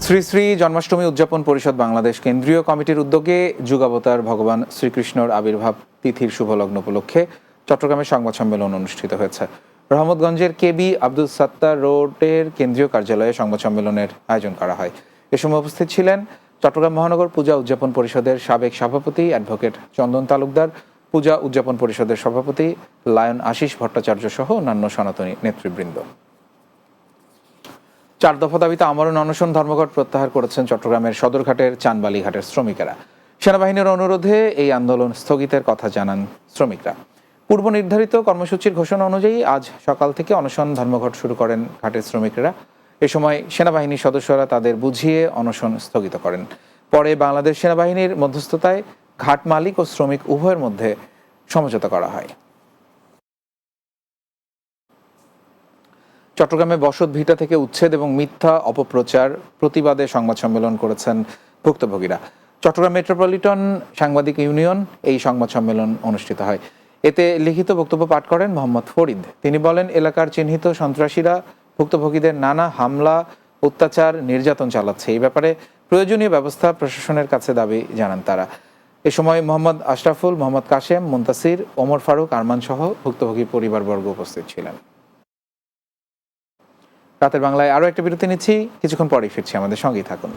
শ্রী শ্রী জন্মাষ্টমী উদযাপন পরিষদ বাংলাদেশ কেন্দ্রীয় কমিটির উদ্যোগে যুগাবতার ভগবান শ্রীকৃষ্ণর আবির্ভাব তিথির শুভলগ্ন উপলক্ষে চট্টগ্রামে সংবাদ সম্মেলন অনুষ্ঠিত হয়েছে। রহমতগঞ্জের কেবি আব্দুল সাত্তার রোডের কেন্দ্রীয় কার্যালয়ে সংবাদ সম্মেলনের আয়োজন করা হয়। এ সময় উপস্থিত ছিলেন চট্টগ্রাম মহানগর পূজা উদযাপন পরিষদের সাবেক সভাপতি অ্যাডভোকেট চন্দন তালুকদার, পূজা উদযাপন পরিষদের সভাপতি লায়ন আশিস ভট্টাচার্য সহ অন্যান্য সনাতনী নেতৃবৃন্দ। 4 দফা দাবিতে আমরণ অনশন ধর্মঘট প্রত্যাহার করেছেন চট্টগ্রামের সদরঘাটের চানবালি ঘাটের শ্রমিকেরা। সেনাবাহিনীর অনুরোধে এই আন্দোলন স্থগিতের কথা জানান শ্রমিকরা। পূর্ব নির্ধারিত কর্মসূচির ঘোষণা অনুযায়ী আজ সকাল থেকে অনশন ধর্মঘট শুরু করেন ঘাটের শ্রমিকরা। এ সময় সেনাবাহিনীর সদস্যরা তাদের বুঝিয়ে অনশন স্থগিত করেন। পরে বাংলাদেশ সেনাবাহিনীর মধ্যস্থতায় ঘাট মালিক ও শ্রমিক উভয়ের মধ্যে সমঝোতা করা হয়। চট্টগ্রামে বসত ভিটা থেকে উচ্ছেদ এবং মিথ্যা অপপ্রচার প্রতিবাদে সংবাদ সম্মেলন করেছেন ভুক্তভোগীরা। চট্টগ্রাম মেট্রোপলিটন সাংবাদিক ইউনিয়ন এই সংবাদ সম্মেলন অনুষ্ঠিত হয়। এতে লিখিত বক্তব্য পাঠ করেন মোহাম্মদ ফরিদ। তিনি বলেন, এলাকার চিহ্নিত সন্ত্রাসীরা ভুক্তভোগীদের নানা হামলা, অত্যাচার, নির্যাতন চালাচ্ছে। এই ব্যাপারে প্রয়োজনীয় ব্যবস্থা প্রশাসনের কাছে দাবি জানান তারা। এ সময় মোহাম্মদ আশরাফুল, মোহাম্মদ কাশেম, মুনতাসির, ওমর ফারুক, আরমান সহ ভুক্তভোগী পরিবারবর্গ উপস্থিত ছিলেন। রাতের বাংলায় আরও একটা বিরতি নিচ্ছি, কিছুক্ষণ পরেই ফিরছি, আমাদের সঙ্গেই থাকুন।